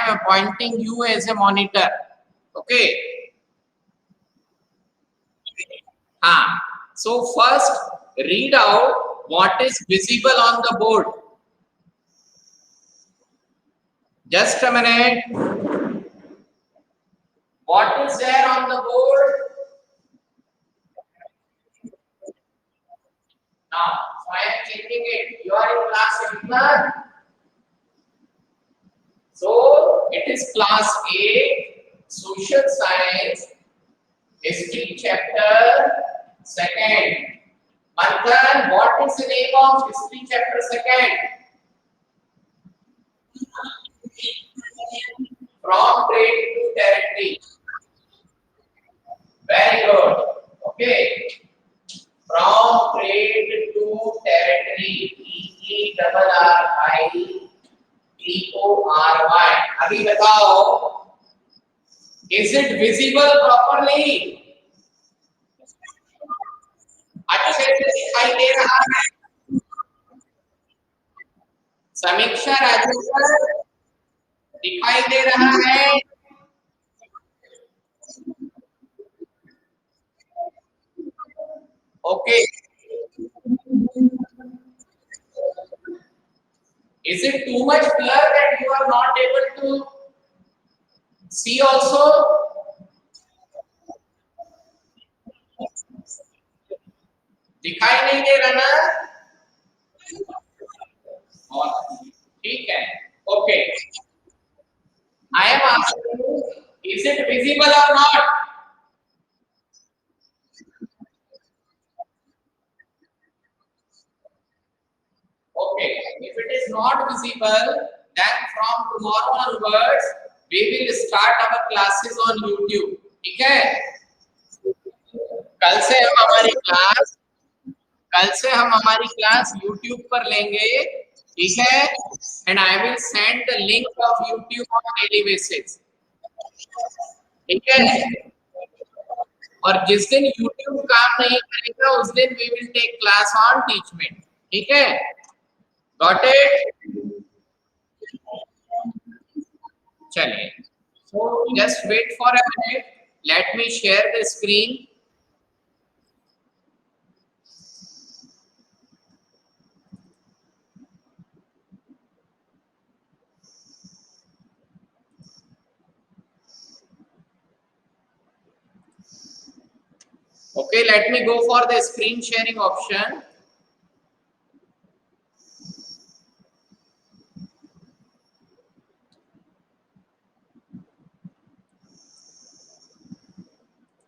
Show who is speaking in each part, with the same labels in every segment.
Speaker 1: am appointing you as a monitor. Okay. So first read out what is visible on the board. Just a minute. What is there on the board? Now, so I am checking it. You are in class regular. So it is class 8, social science, history chapter 2nd. Manthan, what is the name of history chapter 2nd? From trade to territory. Very good. Okay. From trade to territory. TERRITORY. अभी बताओ, is it visible properly? अच्छे से दिखाई दे रहा है? समीक्षा राजेश्वर दिखाई दे रहा है? Okay. Is it too much blur that you are not able to see also? दिखाई नहीं दे रहा ना? ठीक है. Okay. I am asking you, is it visible or not? Okay. If it is not visible, then from tomorrow onwards, we will start our classes on YouTube. ठीक है? कल से हम हमारी क्लास YouTube पर लेंगे. ठीक है? And I will send the link of YouTube on daily basis. ठीक है? और जिस दिन YouTube काम नहीं करेगा उस दिन we will take class on Teachment. ठीक है? Got it? चलिए. So just wait for a minute. Let me share the screen. Okay, let me go for the screen sharing option.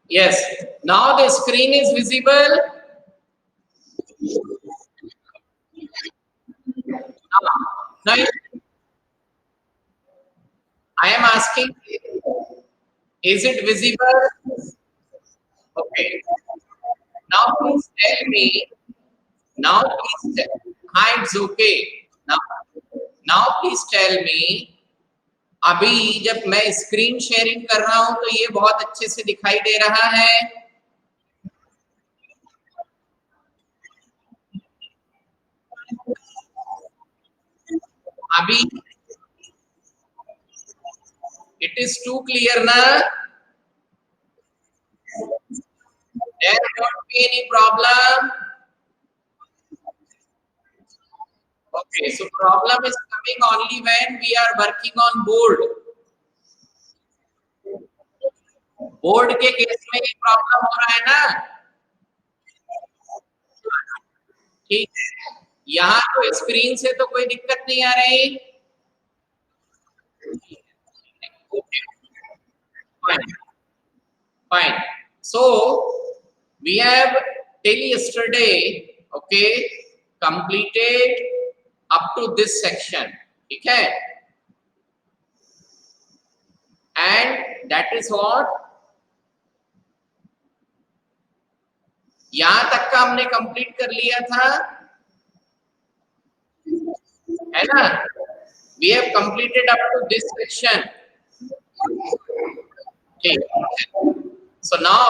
Speaker 1: Yes, now the screen is visible. Now I am asking, is it visible? Okay. Now please tell me. Now please tell. Hi, it's okay. Now please tell me. अभी जब मैं screen sharing कर रहा हूं तो ये बहुत अच्छे से दिखाई दे रहा है. अभी it is too clear na? There won't be any problem. Okay, so problem is coming only when we are working on board. Board के केस में ये प्रॉब्लम हो रहा है ना? ठीक है. यहाँ तो स्क्रीन से तो कोई दिक्कत नहीं आ रही. Fine. So we have till yesterday, okay, completed up to this section. ठीक है? And that is what यहां तक का हमने कंप्लीट कर लिया था, है ना? We have completed up to this section. Okay. So now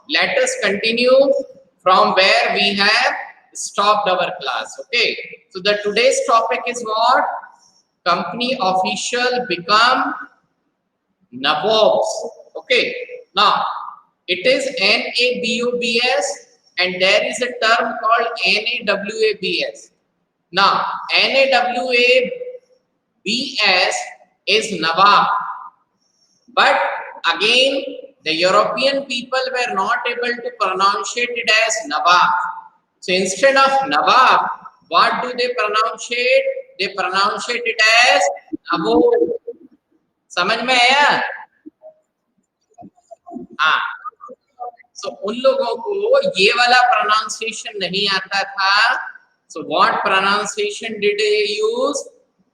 Speaker 1: let us continue from where we have stopped our class. Okay. So the today's topic is what? company official become nabobs. Okay, now it is NABOBS and there is a term called NAWABS. Now NAWABS is Nawab, but again the European people were not able to pronounce it as Nawab. So instead of Nawab, what do they pronounce it? They pronounce it as Nabo. समझ में आया? हाँ, so उन लोगों को ये वाला pronunciation नहीं आता था. So what pronunciation did they use?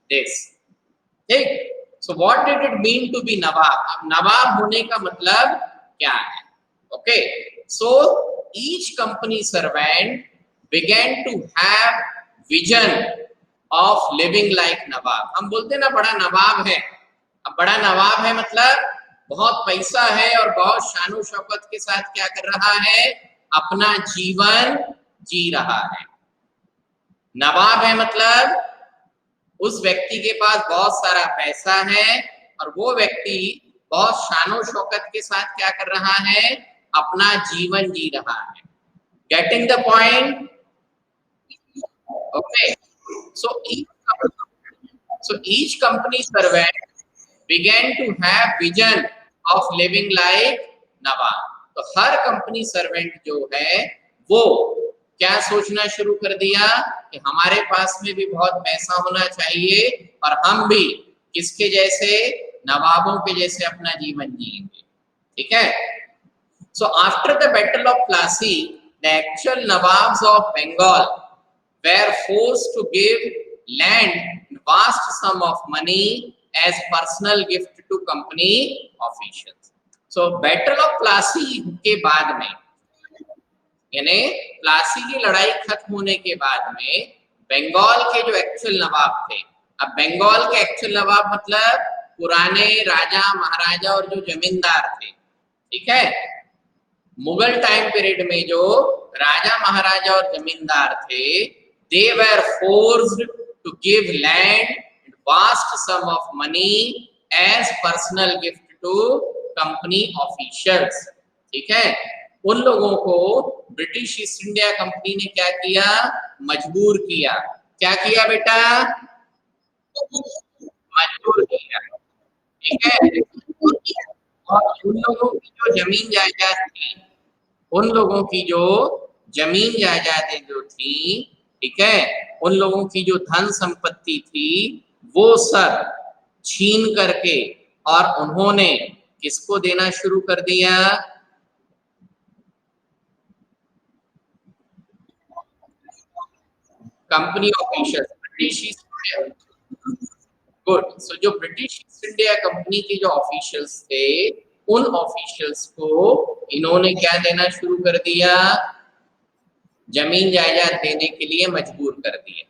Speaker 1: This. ठीक. So what did it mean to be नवाब? अब नवाब होने का मतलब क्या है? Okay. So each company servant began to have vision of living like नवाब. हम बोलते ना बड़ा नवाब है. अब बड़ा नवाब है मतलब बहुत पैसा है और बहुत शानो शौकत के साथ क्या कर रहा है? अपना जीवन जी रहा है. नवाब है मतलब उस व्यक्ति के पास बहुत सारा पैसा है और वो व्यक्ति बहुत शानो शौकत के साथ क्या कर रहा है? अपना जीवन जी रहा है. Getting the point? Okay. So each company servant began to have vision of living like नवाब. तो हर कंपनी सर्वेंट जो है वो क्या सोचना शुरू कर दिया कि हमारे पास में भी बहुत पैसा होना चाहिए और हम भी किसके जैसे? नवाबों के जैसे अपना जीवन जिएंगे. ठीक है. So after the Battle of Plassey, the actual Nawabs of Bengal were forced to give land and vast sum of money as personal gift to company officials. So Battle of Plassey के बाद में, यानी प्लासी की लड़ाई खत्म होने के बाद में बंगाल के जो एक्चुअल नवाब थे, अब बंगाल के एक्चुअल नवाब मतलब पुराने राजा महाराजा और जो जमींदार थे. ठीक है. मुगल टाइम पीरियड में जो राजा महाराजा और जमींदार थे, they were forced to give land and vast sum of money as personal gift to company officials. ठीक है. उन लोगों को ब्रिटिश ईस्ट इंडिया कंपनी ने क्या किया? मजबूर किया. क्या किया बेटा? मजबूर किया. ठीक है. और उन लोगों की जो जमीन जायदाद थी, उन लोगों की जो जमीन जायदादें जो थी, ठीक है, उन लोगों की जो धन संपत्ति थी वो सब छीन करके और उन्होंने किसको देना शुरू कर दिया? Company officials. British East India. Good. So जो ब्रिटिश ईस्ट इंडिया कंपनी के जो ऑफिशियल्स थे, उन ऑफिशियल्स को इन्होंने क्या देना शुरू कर दिया? जमीन जायदाद देने के लिए मजबूर कर दिया.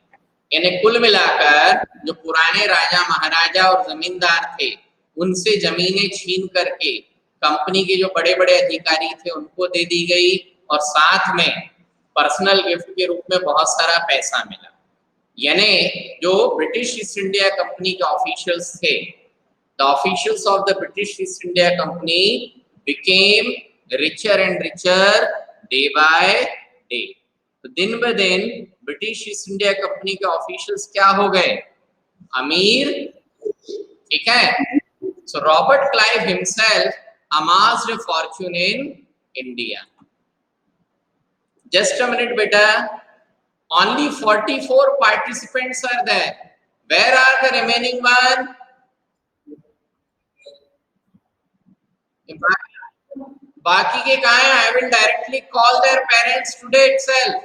Speaker 1: यानी कुल मिलाकर जो पुराने राजा महाराजा और जमींदार थे उनसे जमीनें छीन करके कंपनी के जो बड़े बड़े अधिकारी थे उनको दे दी गई और साथ में पर्सनल गिफ्ट के रूप में बहुत सारा पैसा मिला. यानी जो ब्रिटिश ईस्ट इंडिया कंपनी के ऑफिशियल्स थे, the officials of the British East India company became richer and richer day by day. तो दिन ब दिन ब्रिटिश ईस्ट इंडिया कंपनी के ऑफिशियल्स क्या हो गए? अमीर. ठीक है. So Robert Clive himself amassed a fortune in India. Just a minute beta. Only 44 participants are there. Where are the remaining one? बाकी के कहाँ हैं? I will directly call their parents today itself.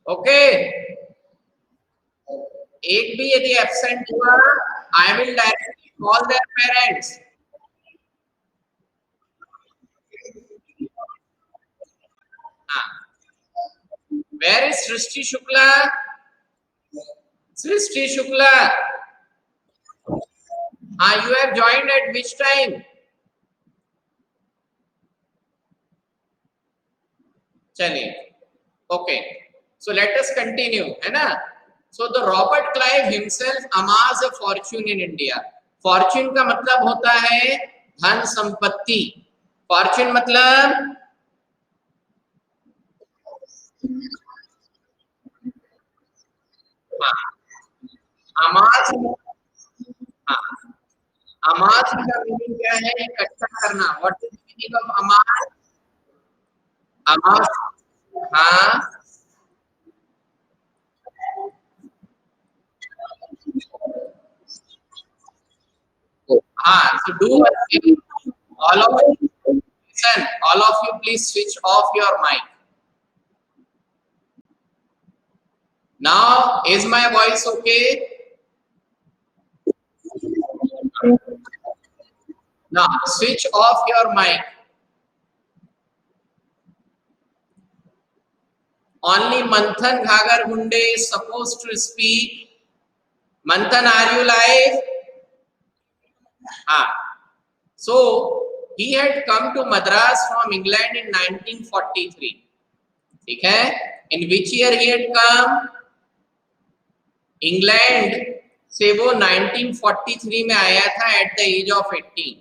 Speaker 1: Okay. एक भी यदि absent हुआ, I will directly call their parents. Where is Srishti Shukla? Srishti Shukla. You have joined at which time? चलिए. Okay. So let us continue, है ना? So the Robert Clive himself amassed a fortune in India. Fortune का मतलब होता है धन संपत्ति. Fortune मतलब amass. हाँ, amass का मीनिंग क्या है? इकट्ठा करना. What is the meaning of amass? amass. हाँ, हाँ. So do one thing. All of you, listen. All of you, please switch off your mic. Now, is my voice okay? Now, switch off your mic. Only Manthan Ghagar Gunde is supposed to speak. Manthan, are you live? Ah. So, he had come to Madras from England in 1943. Okay? In which year he had come? England से वो 1943 में आया था at the age of 18.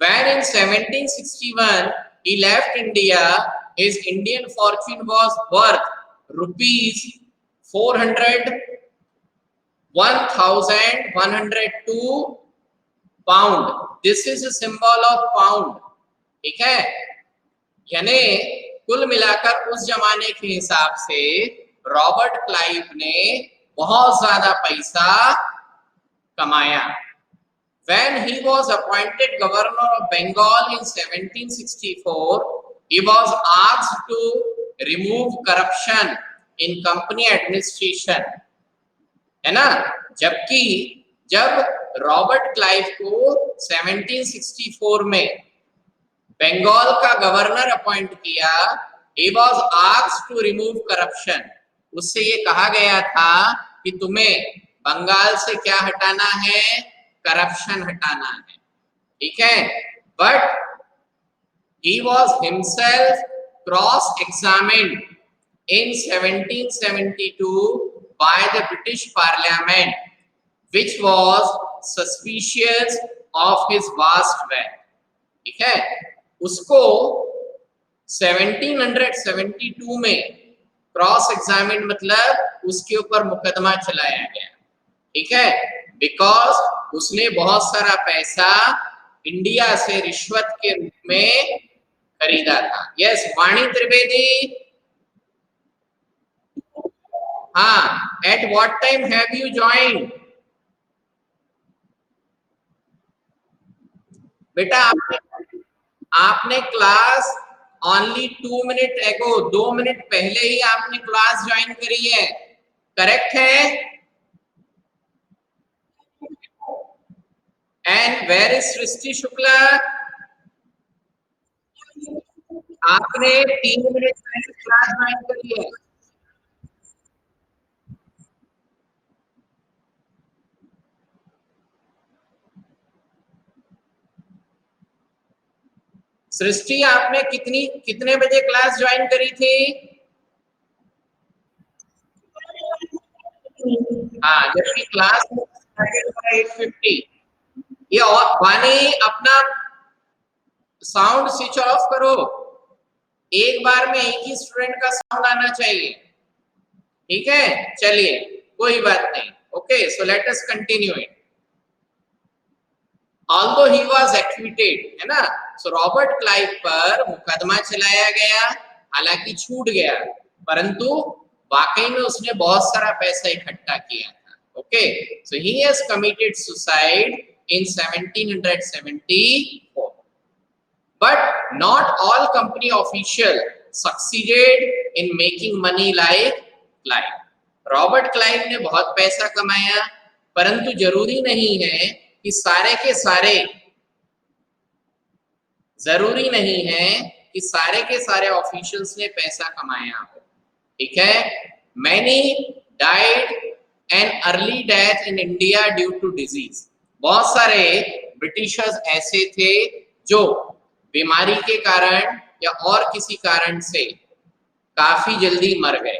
Speaker 1: When in 1761 he left India, his Indian fortune was worth rupees 400 1102 pound. This is a symbol of pound. ठीक है, यानी कुल मिलाकर उस जमाने के हिसाब से रॉबर्ट क्लाइव ने बहुत ज्यादा पैसा कमाया. When he was appointed governor of Bengal in 1764, he was asked to remove corruption in company administration. है ना? जबकि जब रॉबर्ट क्लाइव को 1764 में बंगाल का गवर्नर अपॉइंट किया, he was asked to remove corruption. उससे ये कहा गया था कि तुम्हें बंगाल से क्या हटाना है? करप्शन हटाना है. ठीक है, but he was himself cross examined in 1772 by the British Parliament, which was suspicious of his vast wealth. ठीक है, उसको 1772 में क्रॉस एग्जामिन मतलब उसके ऊपर मुकदमा चलाया गया. ठीक है, बिकॉज उसने बहुत सारा पैसा इंडिया से रिश्वत के रूप में खरीदा था. यस, वाणी त्रिवेदी. हाँ, at what time have you joined? बेटा आपने क्लास ओनली 2 मिनट एगो, 2 मिनट पहले ही आपने क्लास ज्वाइन करी है. करेक्ट है? एंड वेयर इज सृष्टि शुक्ला? आपने 3 मिनट पहले क्लास ज्वाइन करी है. सृष्टि आपने कितने बजे क्लास ज्वाइन करी थी? हाँ, जबकि क्लास 8:50. ये और वानी अपना साउंड स्विच ऑफ करो. एक बार में एक ही स्टूडेंट का साउंड आना चाहिए. ठीक है, चलिए कोई बात नहीं. Okay, so let us continue it. Although he was acquitted, है ना? सो रॉबर्ट क्लाइव पर मुकदमा चलाया गया, हालांकि छूट गया, परंतु वाकई में उसने बहुत सारा पैसा इकट्ठा किया था. Okay, so he has committed suicide in 1774. But not all company officials succeeded in making money like Clive. Robert Clive ने बहुत पैसा कमाया, परंतु जरूरी नहीं है कि सारे के सारे ऑफिशियल्स ने पैसा कमाया हो. ठीक है, many died an early death in India due to disease. बहुत सारे ब्रिटिशर्स ऐसे थे जो बीमारी के कारण या और किसी कारण से काफी जल्दी मर गए.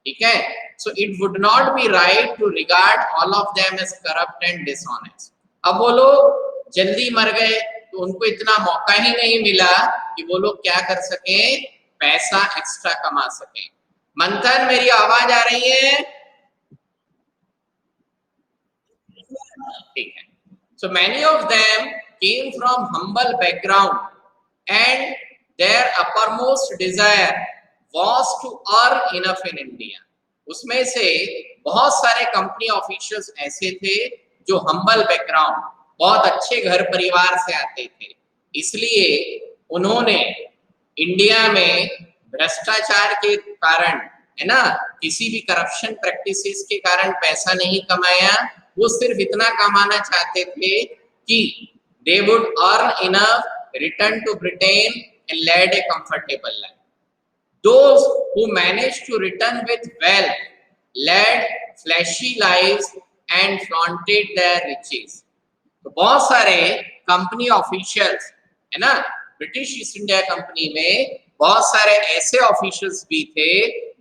Speaker 1: ठीक है, so it would not be right to regard all of them as corrupt and dishonest. अब वो लोग जल्दी मर गए तो उनको इतना मौका ही नहीं मिला कि वो लोग क्या कर सके, पैसा एक्स्ट्रा कमा सके। मंथन, मेरी आवाज आ रही है? ठीक है। So many of them came from humble background and their uppermost desire was to earn enough in India. उसमें से बहुत सारे कंपनी ऑफिशियल्स ऐसे थे जो हम्बल बैकग्राउंड, बहुत अच्छे घर परिवार से आते थे, इसलिए उन्होंने इंडिया में भ्रष्टाचार के कारण, है ना, किसी भी करप्शन प्रैक्टिसेस के कारण पैसा नहीं कमाया। वो सिर्फ इतना कमाना चाहते थे कि they would earn enough, return to Britain and lead a comfortable life. Those who managed to return with wealth led flashy lives and flaunted their riches. तो बहुत सारे कंपनी ऑफिशियल्स, है ना, ब्रिटिश ईस्ट इंडिया कंपनी में बहुत सारे ऐसे officials भी थे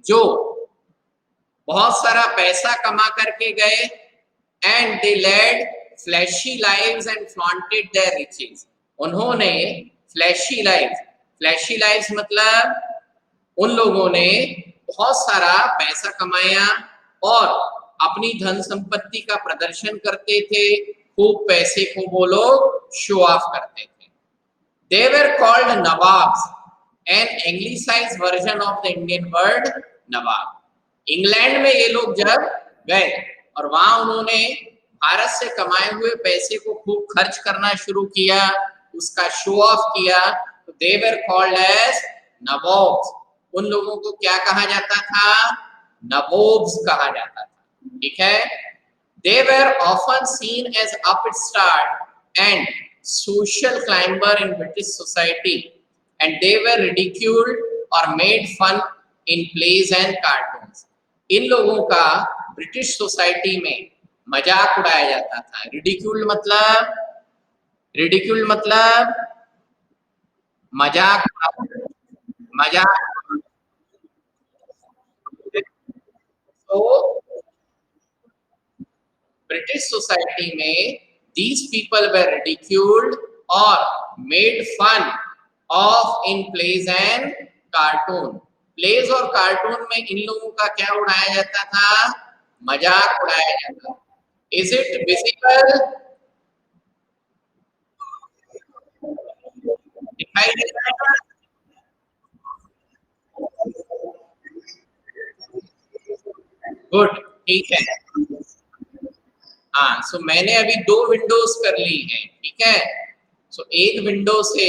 Speaker 1: जो बहुत सारा पैसा कमा करके गए and they led flashy lives and flaunted their riches. उन्होंने फ्लैशी लाइव्स मतलब उन लोगों ने बहुत सारा पैसा कमाया और अपनी धन संपत्ति का प्रदर्शन करते थे, खूब पैसे को वो लोग शो ऑफ करते थे। They were called Nawabs, an anglicized version of the Indian word Nawab. England में ये लोग जब गए और वहां उन्होंने भारत से कमाए हुए पैसे को खूब खर्च करना शुरू किया, उसका शो ऑफ किया, तो they were called as Nawabs. उन लोगों को क्या कहा जाता था? नवाब्स कहा जाता था। ठीक है। They were often seen as upstart and social climber in British society, and they were ridiculed or made fun in plays and cartoons. इन लोगों का ब्रिटिश सोसाइटी में मजाक उड़ाया जाता था। रिडिक्यूल मतलब मजाक, तो ब्रिटिश सोसाइटी में these people were ridiculed or made fun of in plays and cartoon. Plays और कार्टून में इन लोगों का क्या उड़ाया जाता था? मजाक उड़ाया जाता था। Is it visible? दिखाई दे रहा है? गुड, ठीक है। हाँ, सो मैंने अभी 2 विंडोज कर ली हैं, ठीक है। सो एक विंडो से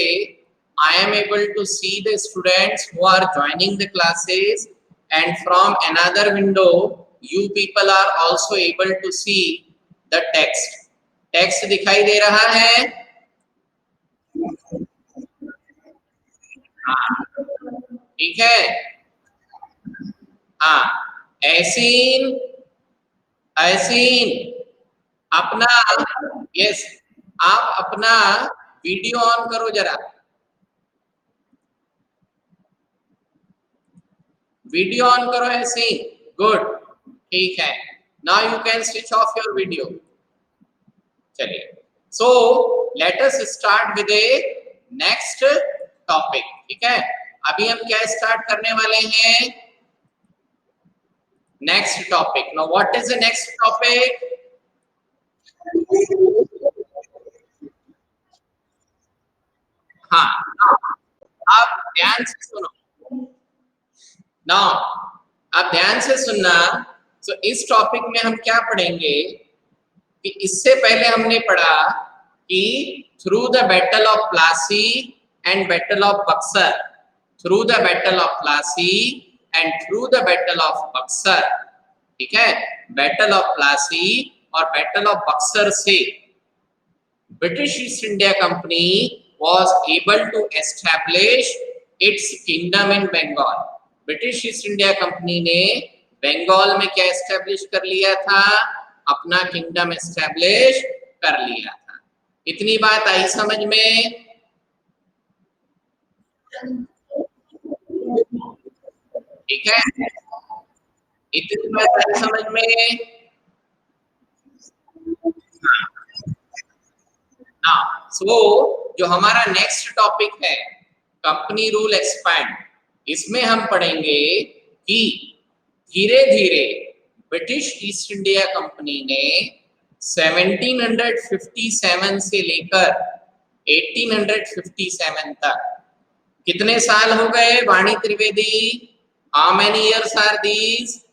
Speaker 1: I am able to see the students who are joining the classes, and from another window you people are also able to see the text. Text दिखाई दे रहा है? हाँ, ठीक है। हाँ, ऐसीन अपना, यस, आप अपना वीडियो ऑन करो जरा, वीडियो ऑन करो ऐसीन। गुड, ठीक है। Now you can switch off your video. चलिए, so let us start with a next topic. ठीक है, अभी हम क्या स्टार्ट करने वाले हैं? Next topic. Now what is the next topic? हाँ, आप ध्यान से सुनो ना, आप ध्यान से सुनना। तो इस टॉपिक में हम क्या पढ़ेंगे कि इससे पहले हमने पढ़ा कि through the battle of Plassey and battle of Buxar, through the battle of Plassey and through the battle of Buxar, ठीक है, बैटल ऑफ प्लासी और बैटल ऑफ बक्सर से British East India company was able to establish its kingdom in Bengal. British East India company ने बंगाल में क्या establish कर लिया था? अपना किंगडम एस्टेब्लिश कर लिया था। इतनी बात आई समझ में? ठीक है। इतनी बात आई समझ में? हाँ, सो जो हमारा नेक्स्ट टॉपिक है कंपनी रूल एक्सपैंड, इसमें हम पढ़ेंगे कि धीरे धीरे ब्रिटिश ईस्ट इंडिया कंपनी ने 1757 से लेकर 1857 तक कितने साल हो गए Vani Trivedi? How many years are these?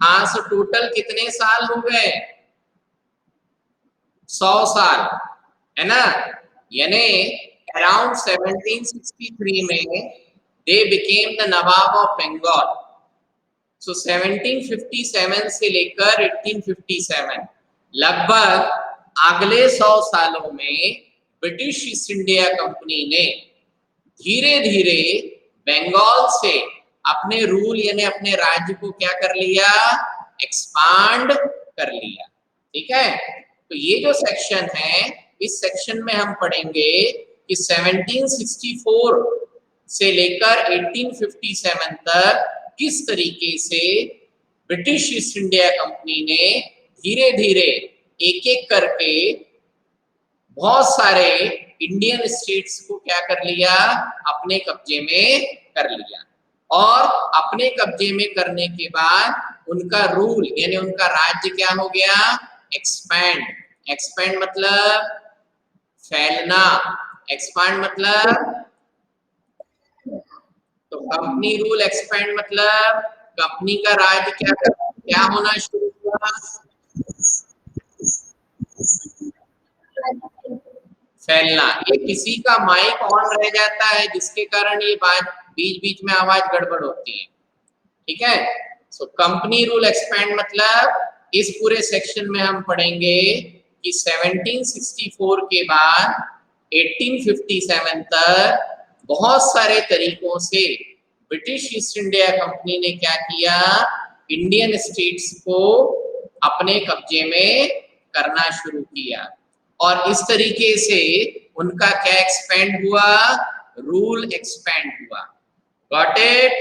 Speaker 1: हाँ, सो टोटल कितने साल हो गए? 100 साल, है ना? यानी अराउंड 1763 में they became the nawab of Bengal. So 1757 से लेकर 1857 लगभग अगले 100 सालों में ब्रिटिश ईस्ट इंडिया कंपनी ने धीरे धीरे बंगाल से अपने रूल यानी अपने राज्य को क्या कर लिया? एक्सपांड कर लिया। ठीक है, तो ये जो सेक्शन है, इस सेक्शन में हम पढ़ेंगे कि 1764 से लेकर 1857 तक किस तरीके से ब्रिटिश ईस्ट इंडिया कंपनी ने धीरे धीरे एक एक करके बहुत सारे इंडियन स्टेट्स को क्या कर लिया? अपने कब्जे में कर लिया। और अपने कब्जे में करने के बाद उनका रूल यानी उनका राज्य क्या हो गया? एक्सपैंड। एक्सपैंड मतलब फैलना, एक्सपांड मतलब, तो कंपनी रूल एक्सपैंड मतलब कंपनी का राज्य क्या होना शुरू हुआ? फैलना। ये किसी का माइक ऑन रह जाता है जिसके कारण ये बात बीच बीच में आवाज गड़बड़ होती है। ठीक है, सो कंपनी रूल एक्सपैंड मतलब इस पूरे सेक्शन में हम पढ़ेंगे कि 1764 के बाद 1857 तक बहुत सारे तरीकों से ब्रिटिश ईस्ट इंडिया कंपनी ने क्या किया? इंडियन स्टेट्स को अपने कब्जे में करना शुरू किया। और इस तरीके से उनका क्या एक्सपेंड हुआ? रूल एक्सपेंड हुआ। Got it?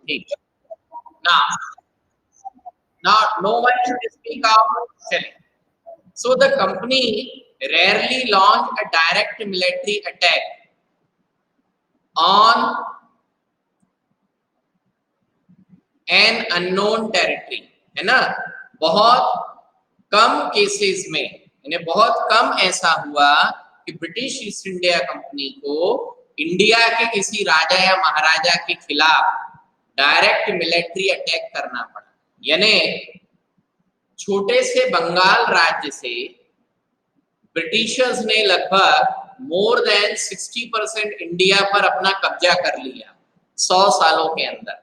Speaker 1: ठीक। Now no one should speak out. चलिए, so the company rarely launched a direct military attack on an unknown territory, है ना? बहुत कम केसेस में यानी बहुत कम ऐसा हुआ कि ब्रिटिश ईस्ट इंडिया कंपनी को इंडिया के किसी राजा या महाराजा के खिलाफ डायरेक्ट मिलिट्री अटैक करना पड़ा। यानी छोटे से बंगाल राज्य से ब्रिटिशर्स ने लगभग मोर देन 60% इंडिया पर अपना कब्जा कर लिया 100 सालों के अंदर।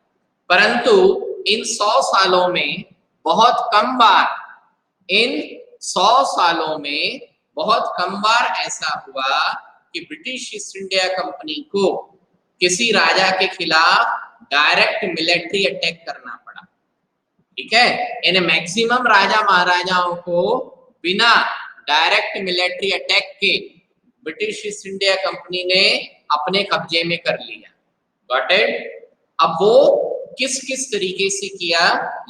Speaker 1: परंतु इन 100 सालों में बहुत कम बार, इन 100 सालों में बहुत कम बार ऐसा हुआ कि ब्रिटिश ईस्ट इंडिया कंपनी को किसी राजा के खिलाफ डायरेक्ट मिलिट्री अटैक करना पड़ा। ठीक है, यानी मैक्सिमम राजा महाराजाओं को बिना डायरेक्ट मिलिट्री अटैक के ब्रिटिश ईस्ट इंडिया कंपनी ने अपने कब्जे में कर लिया। Got it? अब वो किस किस तरीके से किया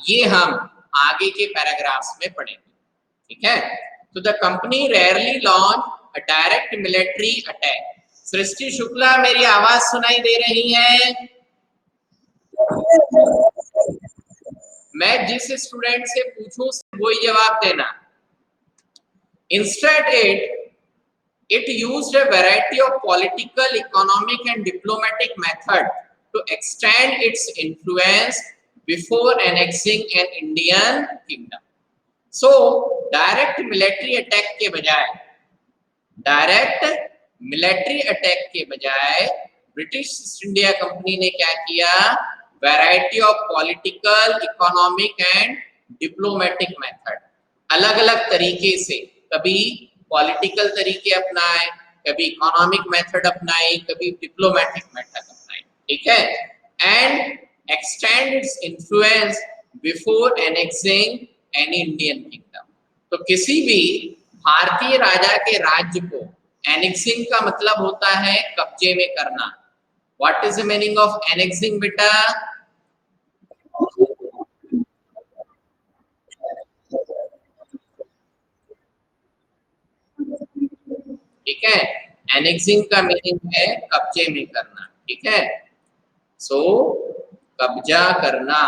Speaker 1: ये हम आगे के पैराग्राफ्स में पढ़ेंगे। ठीक है, तो the company rarely launch a direct military attack. Srishti Shukla, मेरी आवाज सुनाई दे रही है? मैं जिस स्टूडेंट से पूछूं वही जवाब देना। Instead, it used a variety of political, economic, and diplomatic methods to extend its influence before annexing an Indian kingdom. So, direct military attack के बजाय, डायरेक्ट मिलिट्री अटैक के बजाय ब्रिटिश ईस्ट इंडिया कंपनी ने क्या किया? Variety of political, economic and diplomatic method, अलग अलग तरीके से, कभी पॉलिटिकल तरीके अपनाए, कभी इकोनॉमिक मेथड अपनाए, कभी डिप्लोमेटिक मेथड अपनाए। ठीक है, and extend its influence before annexing any Indian kingdom. तो किसी भी भारतीय राजा के राज्य को एनेक्सिंग का मतलब होता है कब्जे में करना। What is the meaning of annexing बेटा? ठीक है, एनेक्सिंग का मीनिंग है कब्जे में करना। ठीक है, सो कब्जा करना,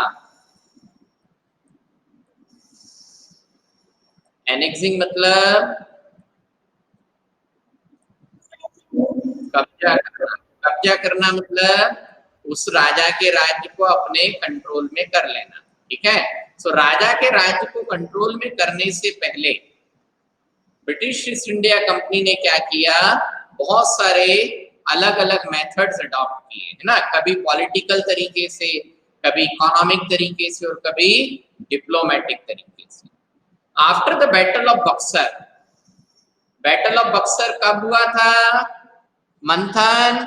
Speaker 1: एनेक्सिंग मतलब कब्जा करना। कब्जा करना मतलब उस राजा के राज्य को अपने कंट्रोल में कर लेना। ठीक है, सो राजा के राज्य को कंट्रोल में करने से पहले ब्रिटिश ईस्ट इंडिया कंपनी ने क्या किया, बहुत सारे अलग अलग मेथड्स अडॉप्ट किए, है ना। कभी पॉलिटिकल तरीके से, कभी इकोनॉमिक तरीके से, और कभी डिप्लोमेटिक तरीके से। After the battle of Buxar, battle of Buxar कब हुआ था मंथन?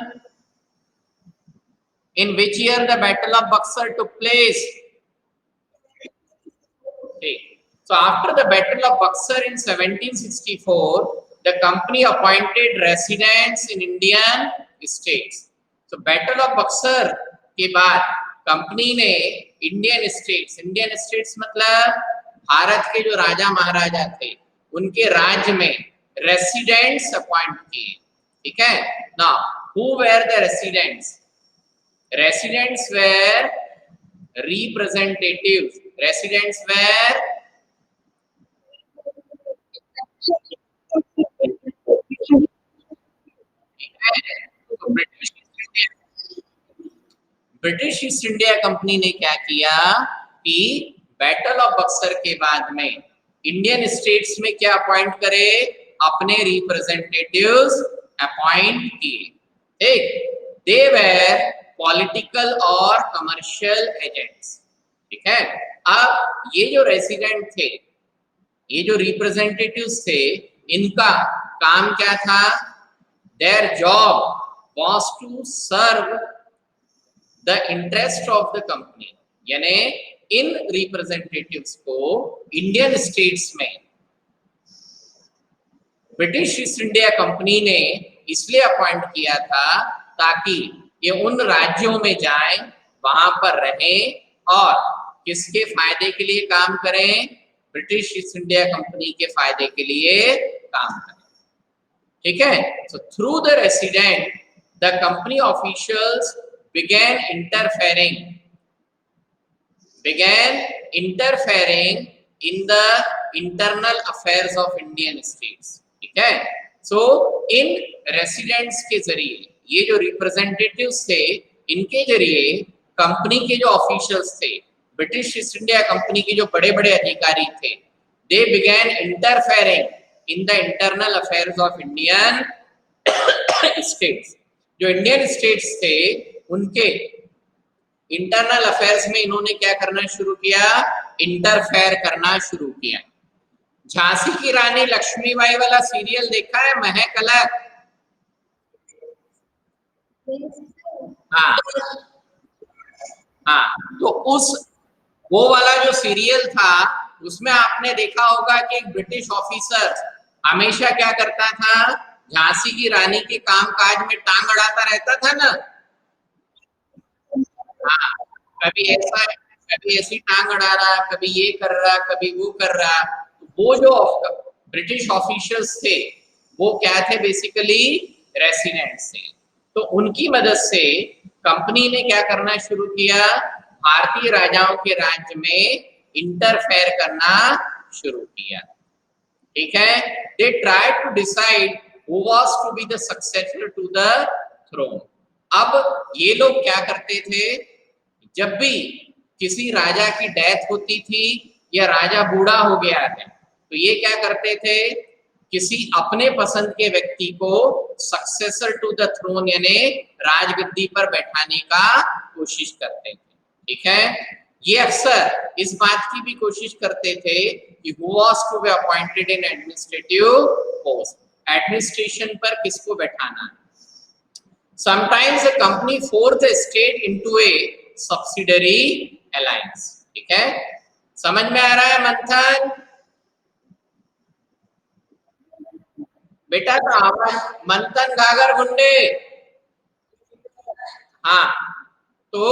Speaker 1: In which year the Battle of Buxar took place? Okay. So after the Battle of Buxar in 1764, the company appointed residents in Indian states. So Battle of Buxar के बाद company ने Indian states मतलब भारत के जो राजा महाराजा थे उनके राज्य में रेसिडेंट्स अपॉइंट किए। ठीक है ना। Who were the residents? Residents were representatives. Residents were तो ब्रिटिश ईस्ट इंडिया कंपनी ने क्या किया कि बैटल ऑफ बक्सर के बाद में इंडियन स्टेट्स में क्या अपॉइंट करे, अपने रिप्रेजेंटेटिव्स अपॉइंट किए। ठीक, दे वेर पॉलिटिकल और कमर्शियल एजेंट्स। ठीक है, अब ये जो रेसिडेंट थे, ये जो रिप्रेजेंटेटिव्स थे, इनका काम क्या था? Their job was to serve the interest of the company, यानी इन रिप्रेजेंटेटिव्स को इंडियन स्टेट्स में ब्रिटिश ईस्ट इंडिया कंपनी ने इसलिए अपॉइंट किया था ताकि ये उन राज्यों में जाएं, वहां पर रहें और किसके फायदे के लिए काम करें? ब्रिटिश ईस्ट इंडिया कंपनी के फायदे के लिए काम करें। ठीक है, so through the resident the company officials began interfering in the internal affairs of Indian states। ठीक है, so इन residents के जरिए, ये जो representatives थे, इनके जरिए कंपनी के जो ऑफिशियल्स थे, ब्रिटिश ईस्ट इंडिया कंपनी के जो बड़े बड़े अधिकारी थे, they began interfering in the internal affairs of Indian states। जो इंडियन स्टेट्स थे उनके इंटरनल अफेयर्स में इन्होंने क्या करना शुरू किया? इंटरफेयर करना शुरू किया। झांसी की रानी लक्ष्मीबाई वाला सीरियल देखा है, महक अलग? हाँ हाँ, तो उस वो वाला जो सीरियल था उसमें आपने देखा होगा कि एक ब्रिटिश ऑफिसर हमेशा क्या करता था? झांसी की रानी के कामकाज में टांग अड़ाता रहता था ना। हाँ, कभी ऐसा, कभी ऐसी टांग अड़ा रहा, कभी ये कर रहा, कभी वो कर रहा। वो जो ब्रिटिश ऑफिशियल्स थे वो क्या थे? बेसिकली रेसिडेंट्स थे। तो उनकी मदद से कंपनी ने क्या करना शुरू किया? भारतीय राजाओं के राज्य में इंटरफेयर करना शुरू किया। ठीक है, they try to decide who was to be the successor to the throne. अब ये लोग क्या करते थे? जब भी किसी राजा की डेथ होती थी या राजा बूढ़ा हो गया है तो ये क्या करते थे? किसी अपने पसंद के व्यक्ति को सक्सेसर टू द थ्रोन यानी राजगद्दी पर बैठाने का कोशिश करते थे। ठीक है, ये अक्सर इस बात की भी कोशिश करते थे कि who was to be appointed in administrative post, administration पर किसको बैठाना है। Sometimes a company forced a state into a subsidiary alliance। ठीक है, समझ में आ रहा है मंथन? बेटा रावण मंथन घाघर गुंडे। हाँ, तो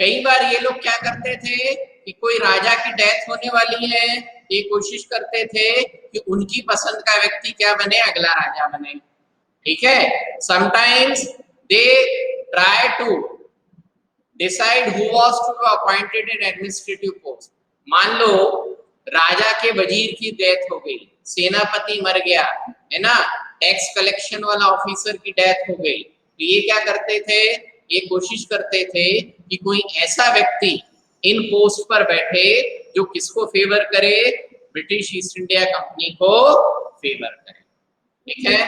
Speaker 1: कई बार ये लोग क्या करते थे कि कोई राजा की डेथ होने वाली है, ये कोशिश करते थे कि उनकी पसंद का व्यक्ति क्या बने, अगला राजा बने। ठीक है, sometimes they try to decide who was to be appointed in administrative post. मान लो राजा के वजीर की डेथ हो गई, सेनापति मर गया, है ना, टैक्स कलेक्शन वाला ऑफिसर की डेथ हो गई, तो ये क्या करते थे, ये कोशिश करते थे कि कोई ऐसा व्यक्ति इन पोस्ट पर बैठे जो किसको फेवर करे, ब्रिटिश ईस्ट इंडिया कंपनी को फेवर करे। ठीक है,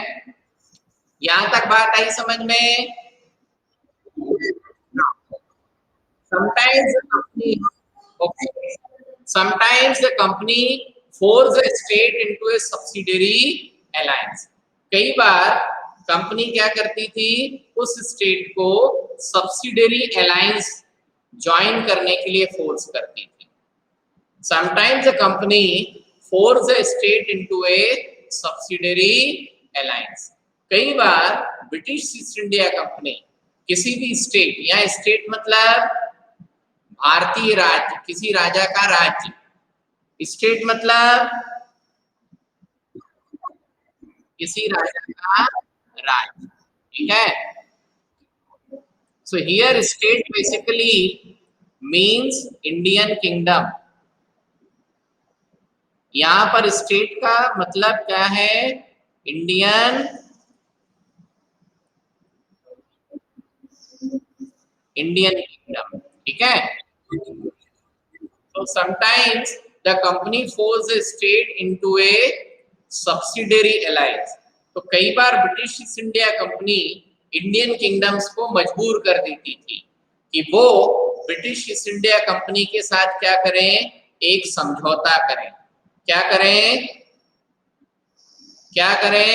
Speaker 1: यहां तक बात आई समझ में? Sometimes the company, okay, sometimes the company force a state into a subsidiary alliance. कई बार कंपनी क्या करती थी, उस स्टेट को सब्सिडरी अलायंस ज्वाइन करने के लिए फोर्स करती थी। Sometimes the company force a state into a subsidiary alliance. कई बार ब्रिटिश ईस्ट इंडिया कंपनी किसी भी स्टेट, या स्टेट मतलब भारतीय राज्य, किसी राजा का राज्य, स्टेट मतलब किसी राजा का राज्य। ठीक है, so here state basically means Indian kingdom. यहां पर स्टेट का मतलब क्या है, इंडियन किंगडम। ठीक है, so sometimes the company force a state into a subsidiary alliance। तो कई बार British East India company Indian kingdoms को मजबूर कर देती थी कि वो ब्रिटिश ईस्ट इंडिया कंपनी के साथ क्या करें, एक समझौता करें। क्या करें, क्या करें,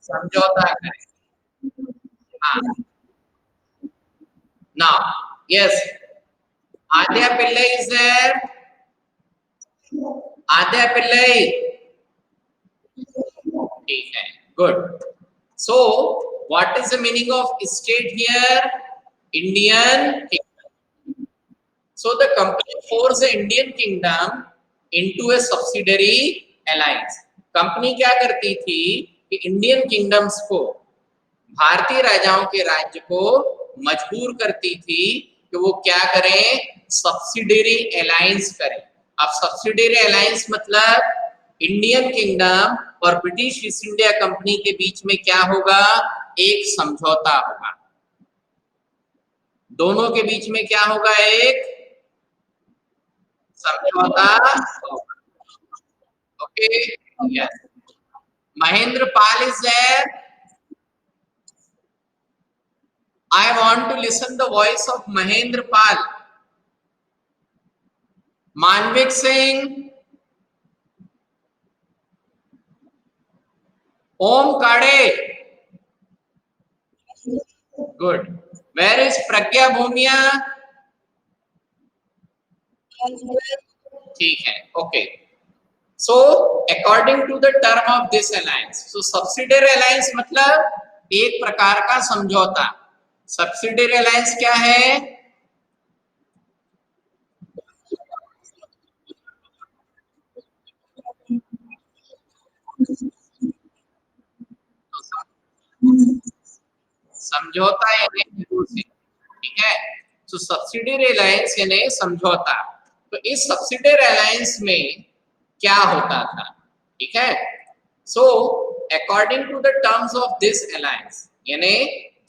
Speaker 1: समझौता करें। हाँ, now yes, Adya Pillai is there, Adya Pillai। ठीक है, good. So what is the meaning of state here? Indian kingdom। So the company forced the Indian kingdom into a subsidiary alliance। Company क्या करती थी कि Indian kingdoms को, भारतीय राजाओं के राज्य को मजबूर करती थी कि वो क्या करें, सब्सिडियरी अलायंस करें। अब सब्सिडियरी अलायंस मतलब इंडियन किंगडम और ब्रिटिश ईस्ट इंडिया कंपनी के बीच में क्या होगा, एक समझौता होगा। दोनों के बीच में क्या होगा, एक समझौता होगा। Okay, yes, Mahendra Pal is there. I want to listen the voice of Mahendra Pal। Manvik Singh, Om Kade, good. Where is Pragya Bhumiya? ठीक है, okay. So according to the term of this alliance, so subsidiary alliance मतलब एक प्रकार का समझौता। सब्सिडियरी अलायंस क्या है, समझौता यानी नेगोशिएशन। ठीक है, तो सब्सिडियरी अलायंस यानी समझौता। तो इस सब्सिडियरी अलायंस में क्या होता था? ठीक है, so according to the terms of this alliance, यानी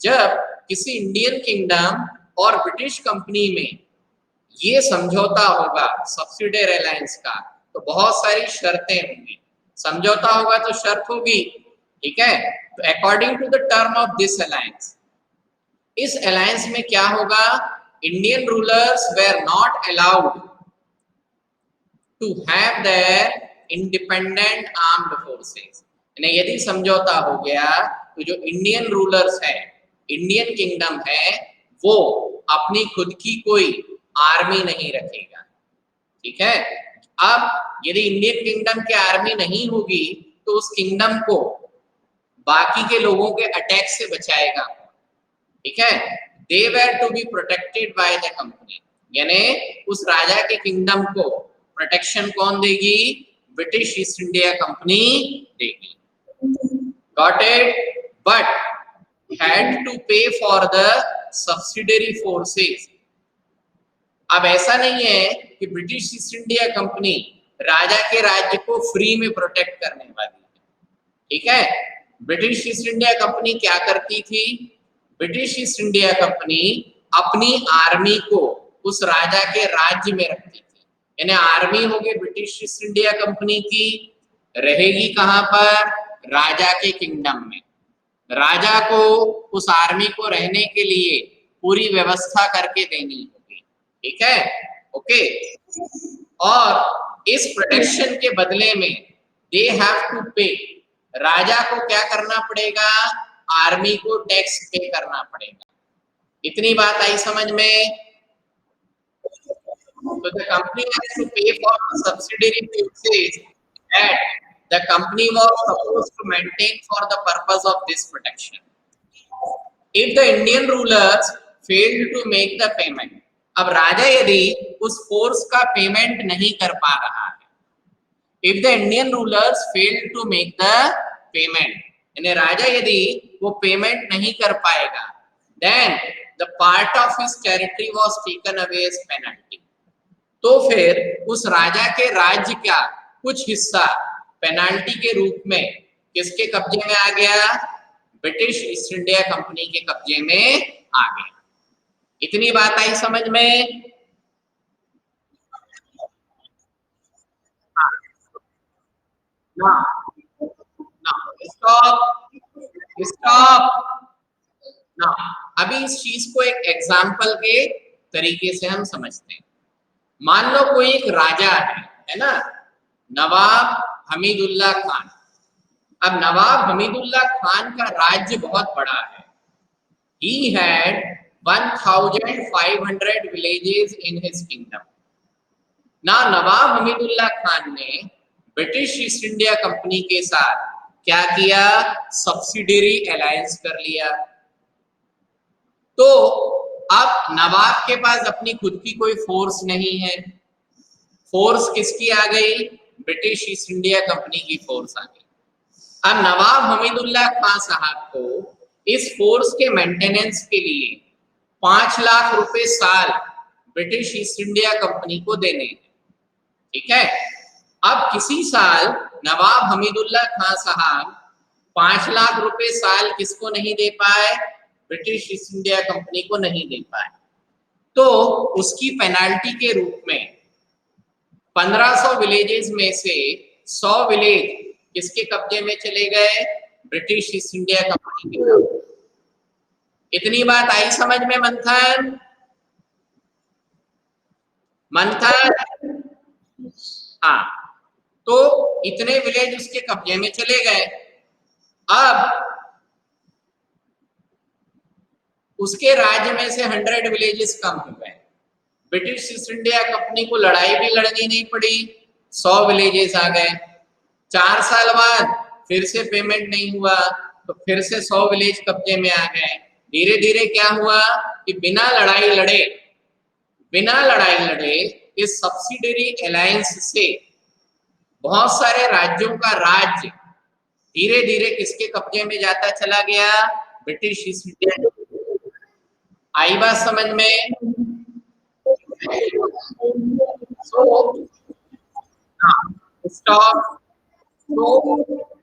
Speaker 1: जब किसी इंडियन किंगडम और ब्रिटिश कंपनी में ये समझौता होगा सब्सिडियरी अलायंस का, तो बहुत सारी शर्तें होंगी। समझौता होगा तो शर्त होगी। ठीक है, तो according to the term of this alliance, इस अलायंस में क्या होगा, Indian rulers were not allowed to have their independent armed forces. यानी यदि समझौता हो गया तो जो इंडियन रूलर्स है, इंडियन किंगडम है, वो अपनी खुद की कोई आर्मी नहीं रखेगा। ठीक है, अब यदि इंडियन किंगडम की आर्मी नहीं होगी तो उस किंगडम को बाकी के लोगों के अटैक से बचाएगा, ठीक है। They were to be protected by the company, यानी उस राजा के किंगडम को प्रोटेक्शन कौन देगी? ब्रिटिश ईस्ट इंडिया कंपनी देगी। Got it? But had to pay for the subsidiary forces. अब ऐसा नहीं है कि ब्रिटिश ईस्ट इंडिया कंपनी राजा के राज्य को फ्री में प्रोटेक्ट करने वाली है, ठीक है। ब्रिटिश ईस्ट इंडिया कंपनी क्या करती थी? ब्रिटिश ईस्ट इंडिया कंपनी अपनी आर्मी को उस राजा के राज्य में रखती थी, यानी आर्मी होगी ब्रिटिश ईस्ट इंडिया कंपनी की, रहेगी कहां पर? राजा के किंगडम में। राजा को उस आर्मी को रहने के लिए पूरी व्यवस्था करके देनी होगी, ठीक है, ओके। और इस प्रोटेक्शन के बदले में दे हैव टू पे, राजा को क्या करना पड़ेगा? आर्मी को टैक्स पे करना पड़ेगा। इतनी बात आई समझ में? तो the company has to pay for the subsidiary forces that the company was supposed to maintain for the purpose of this protection. If the Indian rulers failed to make the payment, अब राजा यदि उस force का payment नहीं कर पा रहा है, if the Indian rulers failed to make the payment, यानी राजा यदि वो पेमेंट नहीं कर पाएगा, then the part of his territory was taken away as penalty. तो फिर उस राजा के राज्य का कुछ हिस्सा पेनाल्टी के रूप में किसके कब्जे में आ गया? ब्रिटिश ईस्ट इंडिया कंपनी के कब्जे में आ गया। इतनी बात आई समझ में? ना ना, स्टॉप स्टॉप ना। अभी इस चीज को एक एग्जाम्पल के तरीके से हम समझते हैं। मान लो कोई एक राजा है ना, नवाब हमीदुल्ला खान। अब नवाब हमीदुल्ला खान का राज्य बहुत बड़ा है। He had 1500 villages in his kingdom. ना नवाब हमीदुल्ला खान ने ब्रिटिश ईस्ट इंडिया कंपनी के साथ क्या किया? सब्सिडरी अलायंस कर लिया। तो अब नवाब के पास अपनी खुद की कोई फोर्स नहीं है, फोर्स किसकी आ गई? ब्रिटिश ईस्ट इंडिया कंपनी की फोर्स आ गई। अब नवाब हमीदुल्ला खान साहब को इस फोर्स के मेंटेनेंस के लिए 5 लाख रुपए साल ब्रिटिश ईस्ट इंडिया कंपनी को देने हैं, ठीक है। अब किसी साल नवाब हमीदुल्ला खान साहब 5 लाख रुपए साल किसको नहीं दे पाए? ब्रिटिश ईस्ट इंडिया कंपनी को नहीं दे पाए। तो उसकी पेनाल्टी के रूप में 1500 विलेजेस में से 100 विलेज किसके कब्जे में चले गए? ब्रिटिश ईस्ट इंडिया कंपनी के कब्जे। इतनी बात आई समझ में मंथन? मंथन, हाँ। तो इतने विलेज उसके कब्जे में चले गए। अब उसके राज्य में से 100 विलेजेस कम हो गए। ब्रिटिश ईस्ट इंडिया कंपनी को लड़ाई भी लड़नी नहीं पड़ी, 100 विलेजेस आ गए। 4 साल बाद फिर से पेमेंट नहीं हुआ तो फिर से 100 विलेज कब्जे में आ गए। धीरे धीरे क्या हुआ कि बिना लड़ाई लड़े इस सब्सिडरी अलायंस से बहुत सारे राज्यों का राज्य धीरे धीरे किसके कब्जे में जाता चला गया? British East India. आई बात समझ में? Stop. So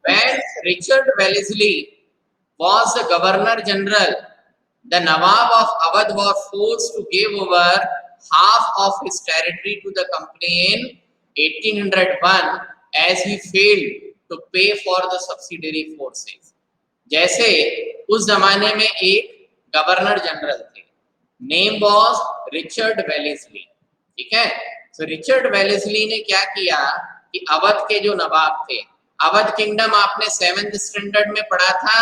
Speaker 1: when Richard Wellesley was the Governor General, the Nawab of Awadh was forced to give over half of his territory to the company in 1801 as he failed to pay for the subsidiary forces. जैसे उस जमाने में एक governor general थे, name was Richard Wellesley, ठीक है। तो Richard Wellesley ने क्या किया कि अवध के जो नवाब थे, अवध किंगडम आपने 7th स्टैंडर्ड में पढ़ा था,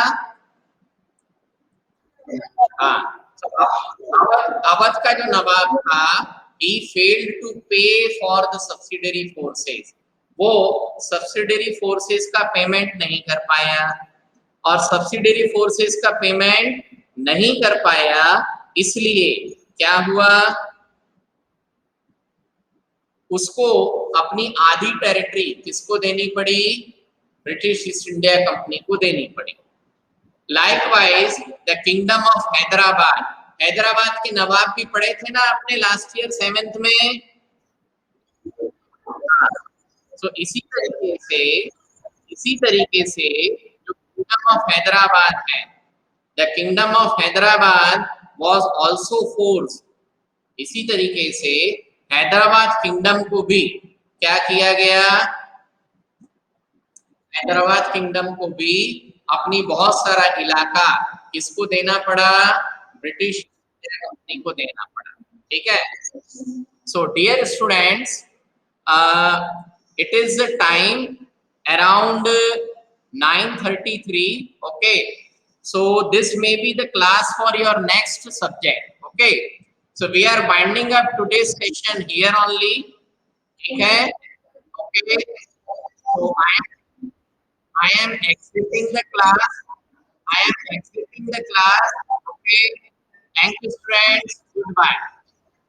Speaker 1: हाँ। तो अवध का जो नवाब था, he failed to pay for the subsidiary forces, वो सब्सिडरी फोर्सेस का पेमेंट नहीं कर पाया, और सब्सिडरी फोर्सेस का पेमेंट नहीं कर पाया, इसलिए क्या हुआ, उसको अपनी आधी टेरिटरी किसको देनी पड़ी, ब्रिटिश ईस्ट इंडिया कंपनी को देनी पड़ी। Likewise the kingdom of Hyderabad, Hyderabad के नवाब भी पढ़े थे ना आपने लास्ट ईयर 7th में। तो इसी तरीके से जो किंगडम ऑफ हैदराबाद है, the kingdom of Hyderabad was also force, इसी तरीके से हैदराबाद किंगडम को भी क्या किया गया, हैदराबाद किंगडम को भी अपनी बहुत सारा इलाका किसको देना पड़ा, ब्रिटिश कंपनी को देना पड़ा। ठीक है, so dear students, it is the time around 9:33. Okay, so this may be the class for your next subject. Okay, so we are winding up today's session here only. Okay, okay, so I am exiting the class. I am exiting the class. Okay, thank you, friends. Goodbye.